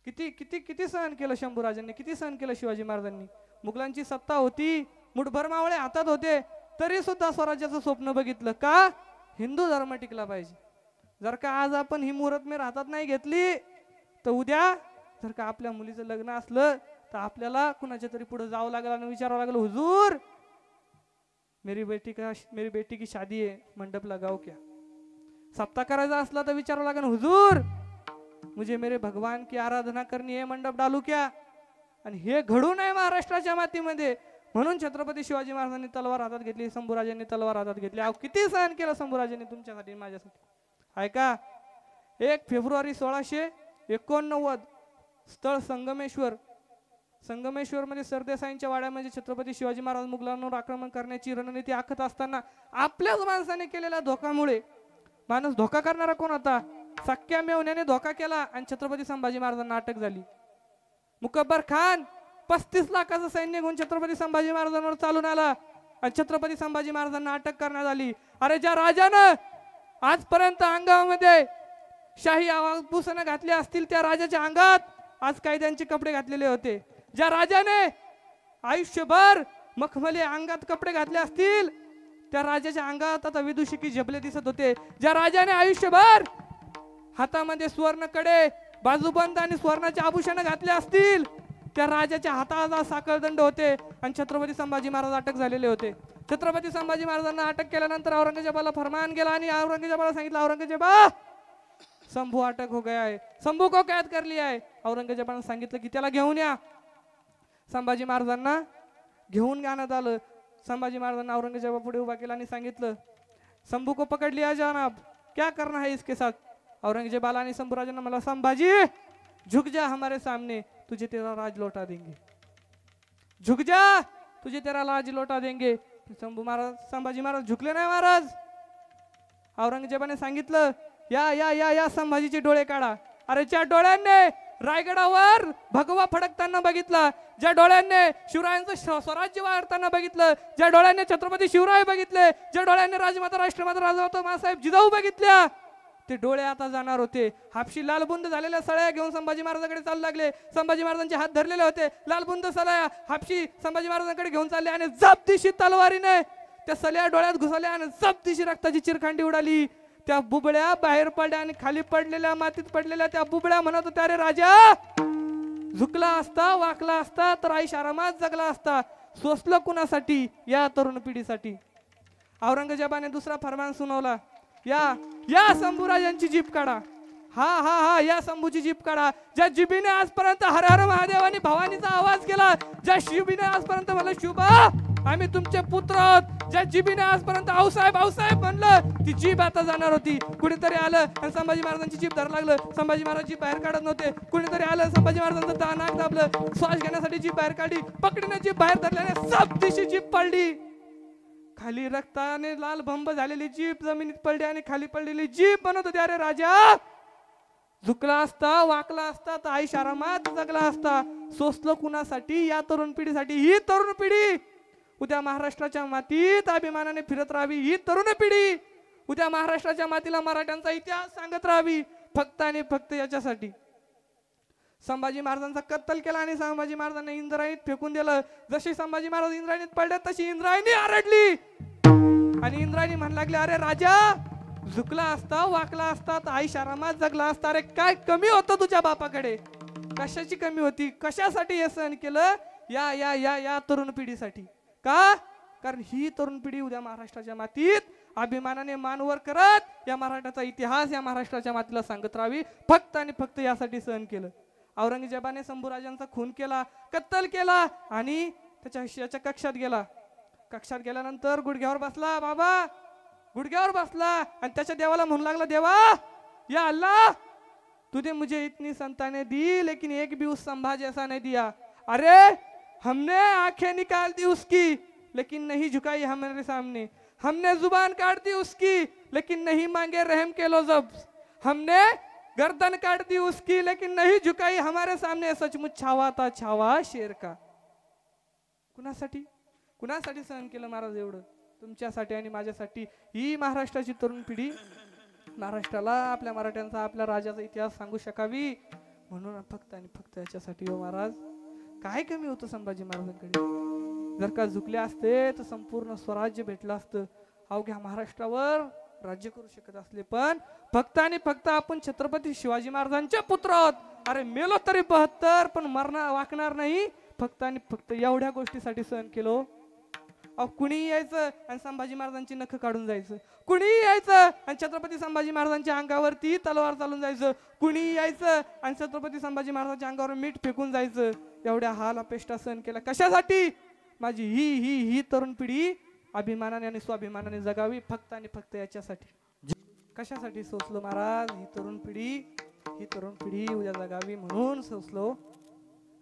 किती किती किती सहन केलं शंभूराजांनी, किती सहन केलं शिवाजी महाराजांनी. मुघलांची सत्ता होती, मुठभर मावळे हातात होते, तरी सुद्धा स्वराज्याचं स्वप्न बघितलं. का? हिंदू धर्म टिकला पाहिजे. जर का आज आपण ही मुहूर्तमेढ हातात नाही घेतली तर उद्या जर का आपल्या मुलीचं लग्न असलं तर आपल्याला कुणाच्या तरी पुढे जावं लागलं आणि विचारावं लागलं, हुजूर मेरी बेटी की शादी है, मंडप लगाओ क्या. सप्ताह करायचा असला तर विचारावं लागेल, हुजूर मुझे मेरे भगवान की आराधना करनी है, मंडप डालू क्या. आणि हे घडू नये महाराष्ट्राच्या मातीमध्ये म्हणून छत्रपती शिवाजी महाराजांनी तलवार हातात घेतली, शंभूराजांनी तलवार हातात घेतली. अहो किती सहन केलं शंभूराजांनी तुमच्यासाठी माझ्यासाठी. ऐका, 1 फेब्रुवारी 1689 स्थळ संगमेश्वर. संगमेश्वर मध्ये सरदेसाईंच्या वाड्यामध्ये छत्रपती शिवाजी महाराज मुघलांवर आक्रमण करण्याची रणनीती आखत असताना आपल्याच माणसाने केलेल्या धोकामुळे, माणूस धोका करणारा कोण होता? सख्या मेवण्याने धोका केला आणि छत्रपती संभाजी महाराजांना अटक झाली. मुकब्बर खान 35 लाखाचं सैन्य घेऊन छत्रपती संभाजी महाराजांवर चालून आला आणि छत्रपती संभाजी महाराजांना अटक करण्यात आली. अरे ज्या राजानं आजपर्यंत अंगामध्ये शाही आभूषणं घातली असतील त्या राजाच्या अंगात आज कायद्यांचे कपडे घातलेले होते. ज्या राजाने आयुष्यभर मखमली अंगात कपडे घातले असतील त्या राजाच्या अंगात आता विदुषकी झबले दिसत होते. ज्या राजाने आयुष्यभर हातामध्ये सुवर्ण कडे, बाजूबंद आणि स्वर्णाचे आभूषण घातले असतील त्या राजाच्या हाताला साखळदंड होते आणि छत्रपती संभाजी महाराज अटक झालेले होते. छत्रपती संभाजी महाराजांना अटक केल्यानंतर औरंगजेबाला फरमान गेला आणि औरंगजेबाला सांगितलं, औरंगजेबा शंभू अटक हो गया है, शंभू को कैद कर लिया है. औरंगजेबाने सांगितलं की त्याला घेऊन या. संभाजी महाराजांना घेऊन जाण्यात आलं. संभाजी महाराजांना औरंगजेबा पुढे उभा केला आणि सांगितलं, शंभू को पकड़ लिया जनाब, क्या करना है इसके साथ. औरंगजेब आला आणि शंभूराजांना मला, संभाजी झुक जा हमारे सामने, तुझे तेरा राज लौटा देंगे. झुक जा, तुझे तेरा राज लौटा देंगे. संभाजी महाराज झुकले नाही महाराज. औरंगजेबाने सांगितलं, या या या या संभाजीचे डोळे काढा. अरे ज्या डोळ्यांनी रायगडावर भगवा फडकताना बघितला, ज्या डोळ्यांनी शिवरायांचं स्वराज्य वाढताना बघितलं, ज्या डोळ्यांनी छत्रपती शिवराय बघितले, ज्या डोळ्यांनी राजमाता राष्ट्रमाता राजमाता मासाहेब जिजाऊ बघितल्या, ते डोळे आता जाणार होते. हापशी लालबुंद झालेल्या सळ्या घेऊन संभाजी महाराजांकडे चालू लागले. संभाजी महाराजांचे हात धरलेले होते. लालबुंद सळ्या हापशी संभाजी महाराजांकडे घेऊन चालले आणि जपदिशी तलवारीने त्या सळ्या डोळ्यात घुसल्या आणि जपदिशी रक्ताची चिरखांडी उडाली. त्या बुबड्या बाहेर पडल्या आणि खाली पडलेल्या मातीत पडलेल्या त्या बुबड्या म्हणत होत्या, अरे राजा झुकला असता, वाकला असता तर आयुष्य आरामात जगला असता. सोसलं कुणासाठी? या तरुण पिढीसाठी. औरंगजेबाने दुसरा फरमान सुनावला, या या शंभूराजांची जीप काढा. हा हा हा या शंभूची जीप काढा. ज्या जिबीने आजपर्यंत हर हर महादेव आणि भवानीचा आवाज केला, ज्या जिबीने आजपर्यंत मला शुभा आम्ही तुमचे पुत्र आहोत, ज्या जिबीने आजपर्यंत आऊसाहेब आऊसाहेब म्हणलं, ती जीभ आता जाणार होती. कुणीतरी आलं आणि संभाजी महाराजांची जीभ धरायला लागलं. संभाजी महाराज जीभ बाहेर काढत नव्हते. कुणीतरी आलं, संभाजी महाराजांचं नाक दाबलं, श्वास घेण्यासाठी जीभ बाहेर काढली. पकडीने जीभ बाहेर धरल्याने सब दिशी जीभ पडली. खाली रक्ताने लाल भंब झालेली जीभ जमिनीत पडली आणि खाली पडलेली जीभ म्हणत होती, अरे राजा झुकला असता, वाकला असता तर आयुष्य आरामात जगला असता. सोसलं कुणासाठी? या तरुण पिढीसाठी. ही तरुण पिढी उद्या महाराष्ट्राच्या मातीत अभिमानाने फिरत राहावी. ही तरुण पिढी उद्या महाराष्ट्राच्या मातीला मराठ्यांचा इतिहास सांगत राहावी. फक्त आणि फक्त याच्यासाठी संभाजी महाराजांचा कत्तल केला आणि संभाजी महाराजांनी इंद्रायणीत फेकून दिलं. जशी संभाजी महाराज इंद्रायणीत पडले तशी इंद्रायणी आरडली आणि इंद्रायणी म्हणू लागली, अरे राजा झुकला असता, वाकला असता तर आयुष्य आरामात जगला असता. अरे काय कमी होतं तुझ्या बापाकडे? कशाची कमी होती? कशासाठी हे सहन केलं? या या या या तरुण पिढीसाठी. का? कारण ही तरुण पिढी उद्या महाराष्ट्राच्या मातीत अभिमानाने मानवर करत या मराठाचा इतिहास या महाराष्ट्राच्या मातीला सांगत राहावी. फक्त आणि फक्त यासाठी सहन केलं. औरंगजेबाने शंभूराजांचा खून केला, कत्तल केला आणि त्याच्या कक्षात गेला. कक्षात गेल्यानंतर गुडघ्यावर बसला. बाबा गुडघ्यावर बसला आणि त्याच्या देवाला म्हणू लागला, देवा या अल्लाह तूने मुझे इतनी संतानें दी लेकिन एक भी उस संभा जैसा नहीं दिया. अरे हमने आंखें निकाल दी उसकी लेकिन नहीं झुकाई हमारे सामने. हमने जुबान काट दी उसकी लेकिन नहीं मांगे रहम के लफ्ज़. हमने गर्दन काट दी उसकी लेकिन नहीं झुकाई हमारे सामने. सचमुच छावा था छावा शेर का. कुणासाठी? कुणासाठी सहन केलं महाराज एवढं? तुमच्यासाठी आणि माझ्यासाठी. ही महाराष्ट्राची तरुण पिढी महाराष्ट्राला आपल्या मराठ्यांचा आपल्या राजाचा इतिहास सांगू शकावी म्हणून फक्त आणि फक्त याच्यासाठी हो महाराज, काय कमी होतं संभाजी महाराजांकडे? जर का झुकले असते तर संपूर्ण स्वराज्य भेटलं असतं, अवघ्या महाराष्ट्रावर राज्य करू शकत असले. पण फक्त आणि फक्त आपण छत्रपती शिवाजी महाराजांचे पुत्र आहोत. अरे मेलो तरी 72 पण मरणार वाकणार नाही. फक्त आणि फक्त एवढ्या गोष्टीसाठी सहन केलो. कुणी यायचं आणि संभाजी महाराजांची नख काढून जायचं, कुणी यायचं आणि छत्रपती संभाजी महाराजांच्या अंगावरती तलवार चालून जायचं, कुणी यायचं आणि छत्रपती संभाजी महाराजांच्या अंगावर मीठ फेकून जायचं. एवढ्या हाल अपेष्टा सहन केला कशासाठी? माझी ही ही ही तरुण पिढी अभिमानाने आणि स्वाभिमानाने जगावी, फक्त आणि फक्त याच्यासाठी. कशासाठी सोचलो महाराज? ही तरुण पिढी उद्या जगावी म्हणून सोचलो.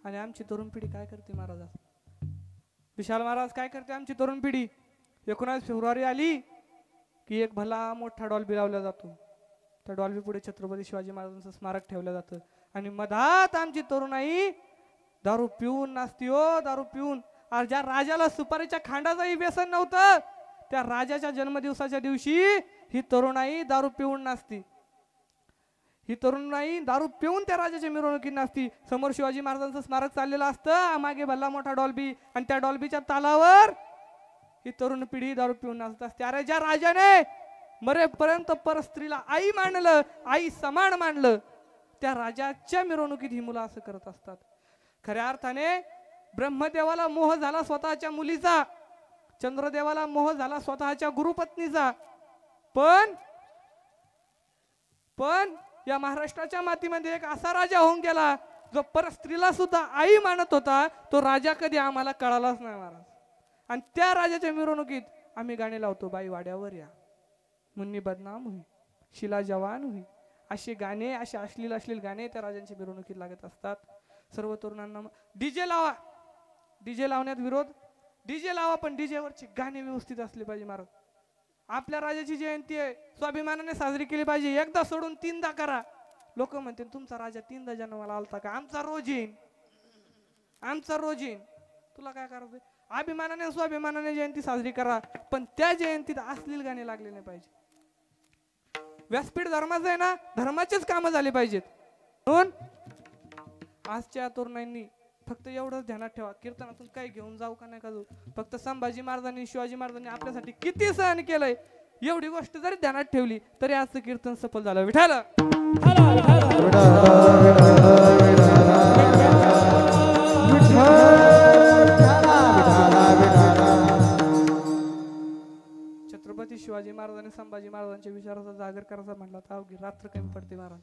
आणि आमची तरुण पिढी काय करते महाराज? विशाल महाराज काय करते आमची तरुण पिढी? 19 फेब्रुवारी आली की एक भला मोठा डॉल्बी लावला जातो. त्या डॉल्बी पुढे छत्रपती शिवाजी महाराजांचं स्मारक ठेवलं जातं. आणि मधात आमची तरुणाई दारू पिऊन नाचती हो, दारू पिऊन. ज्या राजाला सुपारीच्या खांडाचंही व्यसन नव्हतं, त्या राजाच्या जन्मदिवसाच्या दिवशी ही तरुणाई दारू पिऊन नाचती. ही तरुणाई दारू पिऊन त्या राजाच्या मिरवणुकीत नाचती. समोर शिवाजी महाराजांचं स्मारक चाललेलं असतं, मागे भल्ला मोठा डॉल्बी, आणि त्या डॉल्बीच्या तालावर ही तरुण पिढी दारू पिऊन नाचत असते. अरे ज्या राजाने मरेपर्यंत परस्त्रीला आई मानलं, आई समान मानलं, त्या राजाच्या मिरवणुकीत ही मुलं असं करत असतात. खऱ्या अर्थाने ब्रह्मदेवाला मोह झाला स्वतःच्या मुलीचा, चंद्रदेवाला मोह झाला स्वतःच्या गुरुपत्नीचा, पण या महाराष्ट्राच्या मातीमध्ये एक असा राजा होऊन गेला जो परस्त्रीला सुद्धा आई मानत होता. तो राजा कधी आम्हाला कळालाच नाही महाराज. आणि त्या राजाच्या मिरवणुकीत आम्ही गाणे लावतो, बाई वाड्यावर या, मुन्नी बदनाम हुई, शिला जवान हुई, असे गाणे, असे अश्लील गाणे त्या राजांच्या मिरवणुकीत लागत असतात. सर्व तरुणांना डीजे लावा, डीजे लावण्यात विरोध, डीजे लावा पण डीजे वरचे गाणे व्यवस्थित असले पाहिजे महाराज. आपल्या राजाची जयंती आहे, स्वाभिमानाने साजरी केली पाहिजे. एकदा सोडून 3दा करा. लोक म्हणते तुमचा राजा 3दा जन्माला आलता का? आमचा रोज येईन, आमचा रोज येईन. तुला काय करायचं? अभिमानाने स्वाभिमानाने जयंती साजरी करा, पण त्या जयंतीत अश्लील गाणे लागले नाही पाहिजे. व्यासपीठ धर्माचं आहे ना, धर्माचेच कामं झाले पाहिजेत. म्हणून आजच्या तरुणांनी फक्त एवढंच ध्यानात ठेवा, कीर्तनातून काही घेऊन जाऊ का नाही का जाऊ, फक्त संभाजी महाराजांनी शिवाजी महाराजांनी आपल्यासाठी किती सहन केलंय एवढी गोष्ट जरी ध्यानात ठेवली तरी आजचं कीर्तन सफल झालं. विठाल छत्रपती शिवाजी महाराजांनी संभाजी महाराजांच्या विचाराचा जागर करायचा म्हणला तर अवघी रात्र कमी पडते महाराज.